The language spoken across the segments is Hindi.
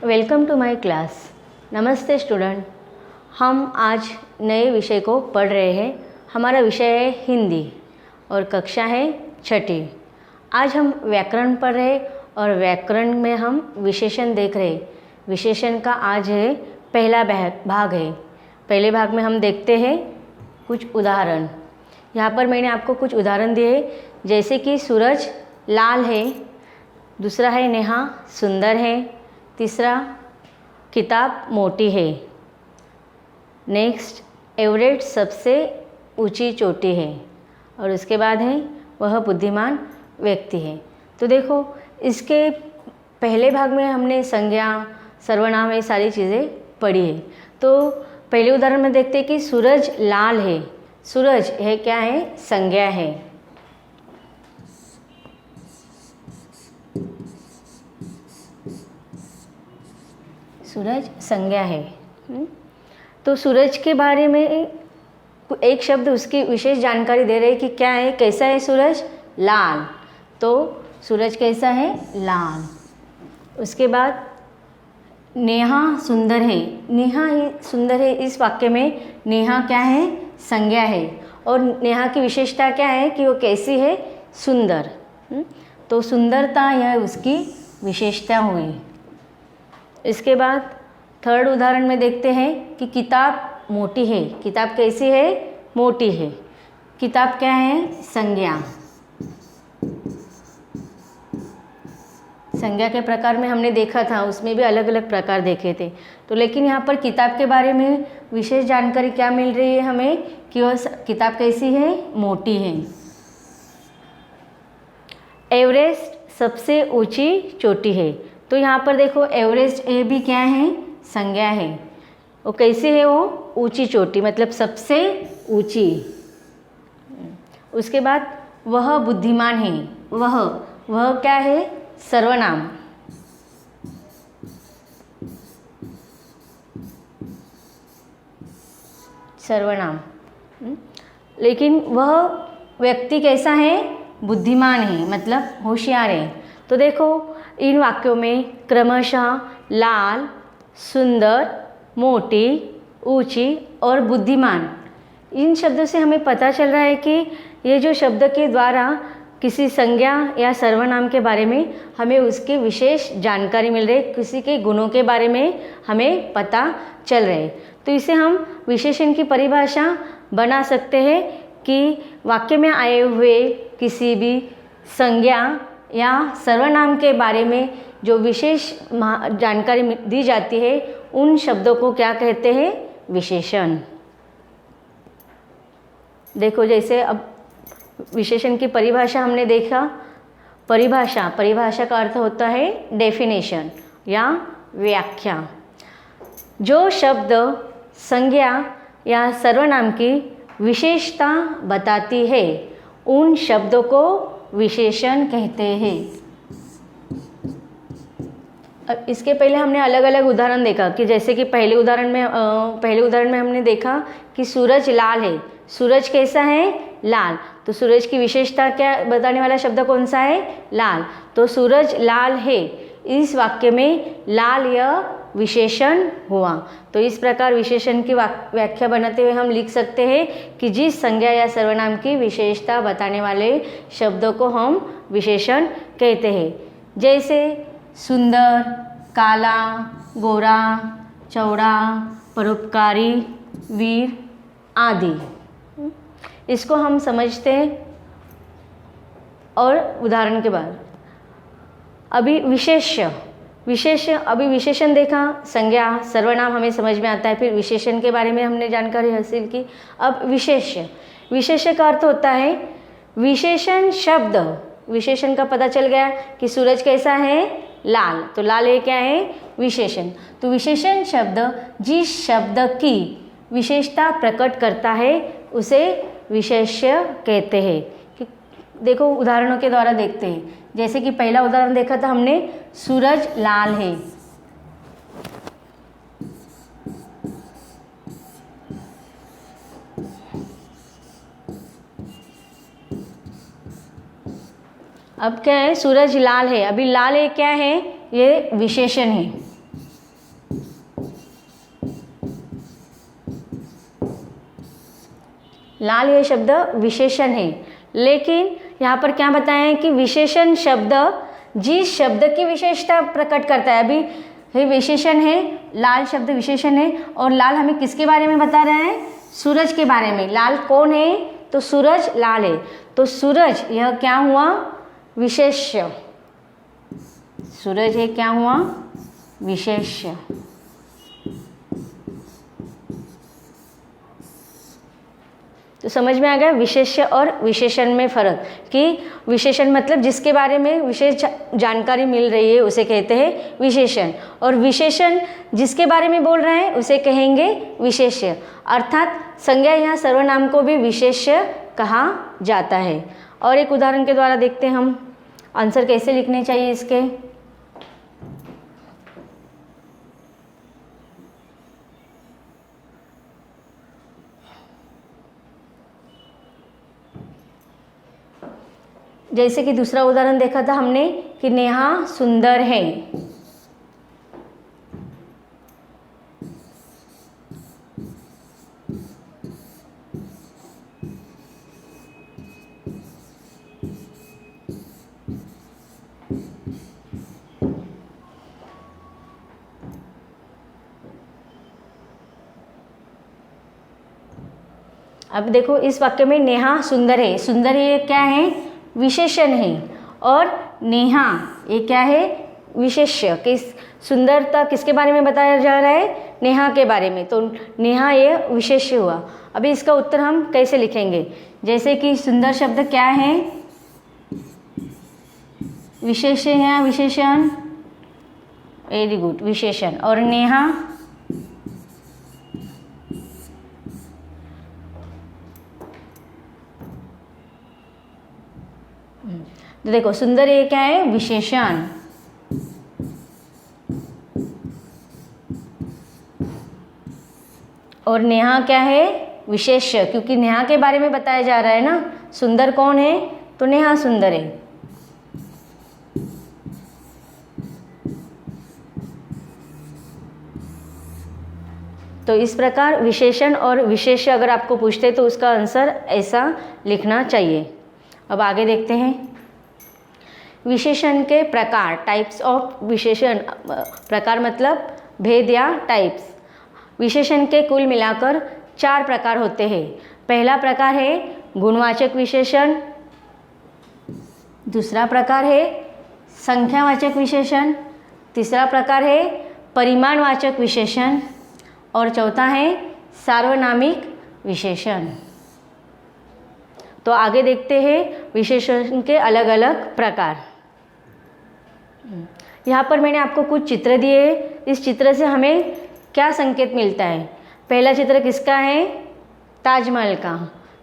Welcome to my class. नमस्ते स्टूडेंट। हम आज नए विषय को पढ़ रहे हैं। हमारा विषय है हिंदी और कक्षा है छठी। आज हम व्याकरण पढ़ रहे और व्याकरण में हम विशेषण देख रहे। विशेषण का आज है पहला भाग है। पहले भाग में हम देखते हैं कुछ उदाहरण। यहाँ पर मैंने आपको कुछ उदाहरण दिए, जैसे कि सूरज लाल है, दूसरा है नेहा सुंदर है, तीसरा किताब मोटी है, नेक्स्ट एवरेस्ट सबसे ऊंची चोटी है, और उसके बाद है वह बुद्धिमान व्यक्ति है। तो देखो, इसके पहले भाग में हमने संज्ञा, सर्वनाम, ये सारी चीज़ें पढ़ी है। तो पहले उदाहरण में देखते हैं कि सूरज लाल है। सूरज है क्या है? संज्ञा है। सूरज संज्ञा है। तो सूरज के बारे में एक शब्द उसकी विशेष जानकारी दे रहे हैं कि क्या है, कैसा है सूरज? लाल। तो सूरज कैसा है? लाल। उसके बाद नेहा सुंदर है। नेहा ही सुंदर है। इस वाक्य में नेहा क्या है? संज्ञा है। और नेहा की विशेषता क्या है कि वो कैसी है? सुंदर। तो सुंदरता यह उसकी विशेषता हुई। इसके बाद थर्ड उदाहरण में देखते हैं कि किताब मोटी है। किताब कैसी है? मोटी है। किताब क्या है? संज्ञा। संज्ञा के प्रकार में हमने देखा था, उसमें भी अलग अलग प्रकार देखे थे। तो लेकिन यहाँ पर किताब के बारे में विशेष जानकारी क्या मिल रही है हमें कि वह किताब कैसी है? मोटी है। एवरेस्ट सबसे ऊंची चोटी है। तो यहाँ पर देखो, एवरेस्ट ए भी क्या है? संज्ञा है। वो कैसी है? वो ऊंची चोटी, मतलब सबसे ऊंची। उसके बाद वह बुद्धिमान है। वह क्या है? सर्वनाम। सर्वनाम। लेकिन वह व्यक्ति कैसा है? बुद्धिमान है, मतलब होशियार है। तो देखो, इन वाक्यों में क्रमशः लाल, सुंदर, मोटी, ऊंची और बुद्धिमान, इन शब्दों से हमें पता चल रहा है कि ये जो शब्द के द्वारा किसी संज्ञा या सर्वनाम के बारे में हमें उसकी विशेष जानकारी मिल रही है, किसी के गुणों के बारे में हमें पता चल रहा है। तो इसे हम विशेषण की परिभाषा बना सकते हैं कि वाक्य में आए हुए किसी भी संज्ञा या सर्वनाम के बारे में जो विशेष जानकारी दी जाती है, उन शब्दों को क्या कहते हैं? विशेषण। देखो, जैसे अब विशेषण की परिभाषा हमने देखा। परिभाषा का अर्थ होता है डेफिनेशन या व्याख्या। जो शब्द संज्ञा या सर्वनाम की विशेषता बताती है, उन शब्दों को विशेषण कहते हैं। अब इसके पहले हमने अलग अलग उदाहरण देखा कि जैसे कि पहले उदाहरण में हमने देखा कि सूरज लाल है। सूरज कैसा है? लाल। तो सूरज की विशेषता क्या बताने वाला शब्द कौन सा है? लाल। तो सूरज लाल है। इस वाक्य में लाल यह विशेषण हुआ। तो इस प्रकार विशेषण की व्याख्या बनाते हुए हम लिख सकते हैं कि जिस संज्ञा या सर्वनाम की विशेषता बताने वाले शब्दों को हम विशेषण कहते हैं। जैसे सुंदर, काला, गोरा, चौड़ा, परोपकारी, वीर आदि। इसको हम समझते हैं। और उदाहरण के बाद अभी अभी विशेषण देखा, संज्ञा, सर्वनाम हमें समझ में आता है। फिर विशेषण के बारे में हमने जानकारी हासिल की। अब विशेष्य का अर्थ होता है विशेषण शब्द। विशेषण का पता चल गया कि सूरज कैसा है? लाल। तो लाल है क्या है? विशेषण। तो विशेषण शब्द जिस शब्द की विशेषता प्रकट करता है उसे विशेष्य कहते हैं। देखो, उदाहरणों के द्वारा देखते हैं। जैसे कि पहला उदाहरण देखा था हमने, सूरज लाल है। अब क्या है? सूरज लाल है। अभी लाल है क्या है? ये विशेषण है। लाल ये शब्द विशेषण है, लेकिन यहाँ पर क्या बताएं कि विशेषण शब्द जिस शब्द की विशेषता प्रकट करता है। अभी ये विशेषण है, लाल शब्द विशेषण है, और लाल हमें किसके बारे में बता रहा है? सूरज के बारे में। लाल कौन है? तो सूरज लाल है। तो सूरज यह क्या हुआ? विशेष्य। सूरज है क्या हुआ? विशेष्य। तो समझ में आ गया विशेष्य और विशेषण में फ़र्क, कि विशेषण मतलब जिसके बारे में विशेष जानकारी मिल रही है उसे कहते हैं विशेषण, और विशेषण जिसके बारे में बोल रहे हैं उसे कहेंगे विशेष्य। अर्थात संज्ञा या सर्वनाम को भी विशेष्य कहा जाता है। और एक उदाहरण के द्वारा देखते हैं हम आंसर कैसे लिखने चाहिए इसके। जैसे कि दूसरा उदाहरण देखा था हमने कि नेहा सुंदर है। अब देखो इस वाक्य में नेहा सुंदर है। सुंदर ये क्या है? विशेषण है। और नेहा ये क्या है? विशेष्य। किस सुंदरता किसके बारे में बताया जा रहा है? नेहा के बारे में। तो नेहा ये विशेष्य हुआ। अभी इसका उत्तर हम कैसे लिखेंगे? जैसे कि सुंदर शब्द क्या है? विशेष्य या विशेषण? वेरी गुड, विशेषण। और नेहा तो देखो सुंदर ये क्या है? विशेषण। और नेहा क्या है? विशेष्य, क्योंकि नेहा के बारे में बताया जा रहा है ना। सुंदर कौन है? तो नेहा सुंदर है। तो इस प्रकार विशेषण और विशेष्य अगर आपको पूछते तो उसका आंसर ऐसा लिखना चाहिए। अब आगे देखते हैं विशेषण के प्रकार, टाइप्स ऑफ विशेषण। प्रकार मतलब भेद या टाइप्स। विशेषण के कुल मिलाकर 4 प्रकार होते हैं। पहला प्रकार है गुणवाचक विशेषण, दूसरा प्रकार है संख्यावाचक विशेषण, तीसरा प्रकार है परिमाणवाचक विशेषण, और चौथा है सार्वनामिक विशेषण। तो आगे देखते हैं विशेषण के अलग अलग प्रकार। यहाँ पर मैंने आपको कुछ चित्र दिए। इस चित्र से हमें क्या संकेत मिलता है? पहला चित्र किसका है? ताजमहल का।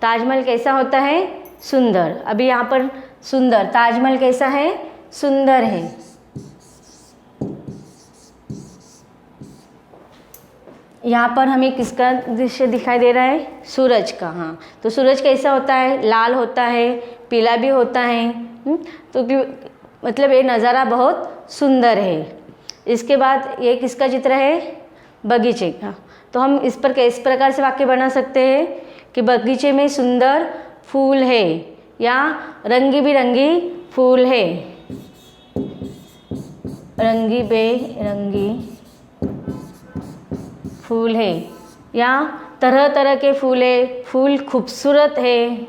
ताजमहल कैसा होता है? सुंदर। अभी यहाँ पर सुंदर, ताजमहल कैसा है? सुंदर है। यहाँ पर हमें किसका दृश्य दिखाई दे रहा है? सूरज का। हाँ, तो सूरज कैसा होता है? लाल होता है, पीला भी होता है। तो मतलब ये नज़ारा बहुत सुंदर है। इसके बाद ये किसका चित्र है? बगीचे का। तो हम इस पर किस प्रकार से वाक्य बना सकते हैं कि बगीचे में सुंदर फूल है या रंगी बिरंगी फूल है। रंगी बेरंगी फूल है या तरह तरह के फूल है, फूल खूबसूरत है,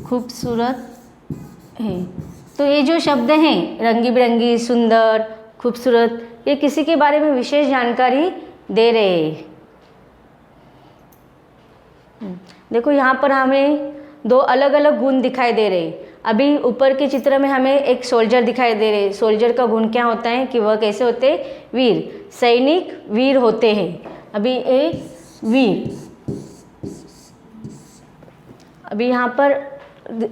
खूबसूरत है। तो ये जो शब्द हैं रंगी बिरंगी, सुंदर, खूबसूरत, ये किसी के बारे में विशेष जानकारी दे रहे हैं। देखो यहाँ पर हमें 2 अलग अलग गुण दिखाई दे रहे हैं। अभी ऊपर के चित्र में हमें एक सोल्जर दिखाई दे रहे हैं। सोल्जर का गुण क्या होता है कि वह कैसे होते हैं? वीर। सैनिक वीर होते हैं। अभी एक वीर। अभी यहाँ पर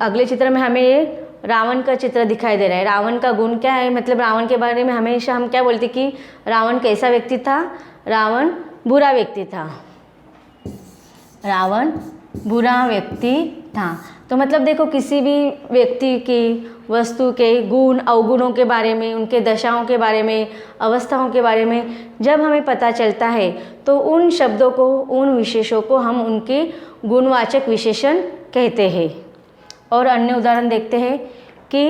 अगले चित्र में हमें रावण का चित्र दिखाई दे रहा है। रावण का गुण क्या है? मतलब रावण के बारे में हमेशा हम क्या बोलते कि रावण कैसा व्यक्ति था? रावण बुरा व्यक्ति था। रावण बुरा व्यक्ति था। तो मतलब देखो किसी भी व्यक्ति की, वस्तु के गुण अवगुणों के बारे में, उनके दशाओं के बारे में, अवस्थाओं के बारे में जब हमें पता चलता है तो उन शब्दों को, उन विशेषों को हम उनके गुणवाचक विशेषण कहते हैं। और अन्य उदाहरण देखते हैं कि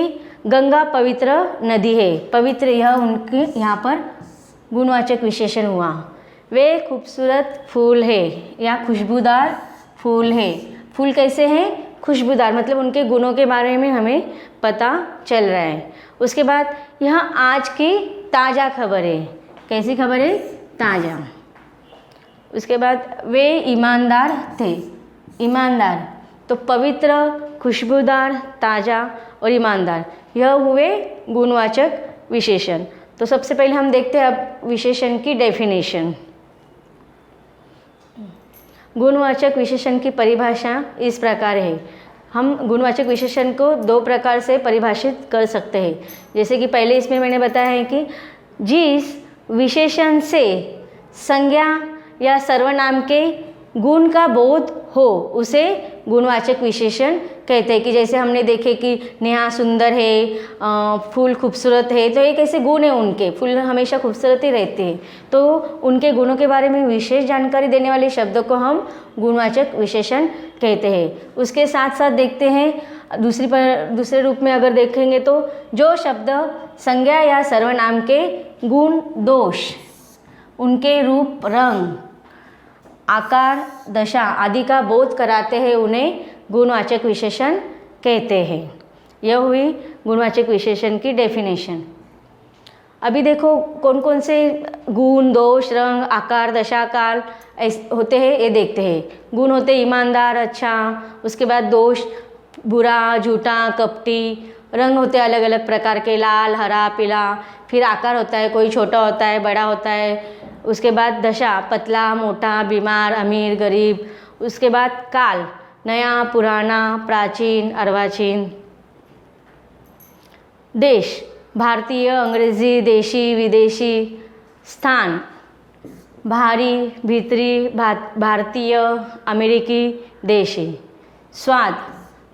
गंगा पवित्र नदी है, पवित्र यह उनके यहाँ पर गुणवाचक विशेषण हुआ। वे खूबसूरत फूल है या खुशबूदार फूल है। फूल कैसे हैं? खुशबूदार, मतलब उनके गुणों के बारे में हमें पता चल रहा है। उसके बाद यह आज की ताज़ा खबर है। कैसी खबर है? ताज़ा। उसके बाद वे ईमानदार थे। ईमानदार, तो पवित्र, खुशबूदार, ताज़ा और ईमानदार, यह हुए गुणवाचक विशेषण। तो सबसे पहले हम देखते हैं अब विशेषण की डेफिनेशन। गुणवाचक विशेषण की परिभाषा इस प्रकार है। हम गुणवाचक विशेषण को दो प्रकार से परिभाषित कर सकते हैं। जैसे कि पहले इसमें मैंने बताया है कि जिस विशेषण से संज्ञा या सर्वनाम के गुण का बोध हो उसे गुणवाचक विशेषण कहते हैं। कि जैसे हमने देखे कि नेहा सुंदर है, फूल खूबसूरत है, तो एक ऐसे गुण है उनके, फूल हमेशा खूबसूरत ही रहते हैं, तो उनके गुणों के बारे में विशेष जानकारी देने वाले शब्दों को हम गुणवाचक विशेषण कहते हैं। उसके साथ साथ देखते हैं दूसरे रूप में अगर देखेंगे तो जो शब्द संज्ञा या सर्वनाम के गुण, दोष, उनके रूप, रंग, आकार, दशा आदि का बोध कराते हैं उन्हें गुणवाचक विशेषण कहते हैं। यह हुई गुणवाचक विशेषण की डेफिनेशन। अभी देखो कौन कौन से गुण, दोष, रंग, आकार, दशा, काल होते हैं ये देखते हैं। गुण होते ईमानदार, अच्छा। उसके बाद दोष बुरा, झूठा, कपटी। रंग होते अलग अलग प्रकार के, लाल, हरा, पीला। फिर आकार होता है, कोई छोटा होता है, बड़ा होता है। उसके बाद दशा, पतला, मोटा, बीमार, अमीर, गरीब। उसके बाद काल, नया, पुराना, प्राचीन, अर्वाचीन। देश, भारतीय, अंग्रेजी, देशी, विदेशी। स्थान, बाहरी, भीतरी, भारतीय, अमेरिकी, देशी। स्वाद,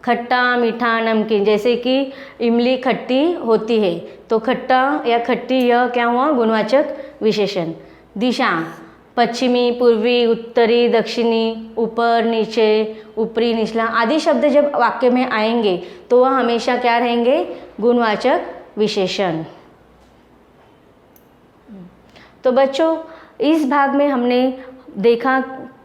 खट्टा, मीठा, नमकीन। जैसे कि इमली खट्टी होती है तो खट्टा या खट्टी, यह क्या हुआ? गुणवाचक विशेषण। दिशा, पश्चिमी, पूर्वी, उत्तरी, दक्षिणी, ऊपर, नीचे, ऊपरी, निचला आदि शब्द जब वाक्य में आएंगे तो वह हमेशा क्या रहेंगे? गुणवाचक विशेषण। तो बच्चों इस भाग में हमने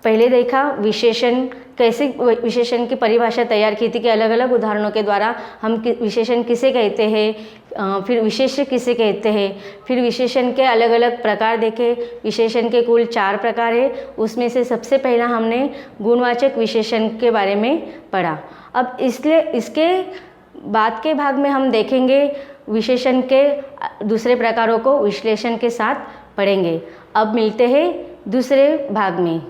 पहले देखा विशेषण, कैसे विशेषण की परिभाषा तैयार की थी कि अलग अलग उदाहरणों के द्वारा हम विशेषण किसे कहते हैं, फिर विशेष्य किसे कहते हैं, फिर विशेषण के अलग अलग प्रकार देखे। विशेषण के कुल 4 प्रकार है, उसमें से सबसे पहला हमने गुणवाचक विशेषण के बारे में पढ़ा। अब इसलिए इसके बाद के भाग में हम देखेंगे विशेषण के दूसरे प्रकारों को विश्लेषण के साथ पढ़ेंगे। अब मिलते हैं दूसरे भाग में।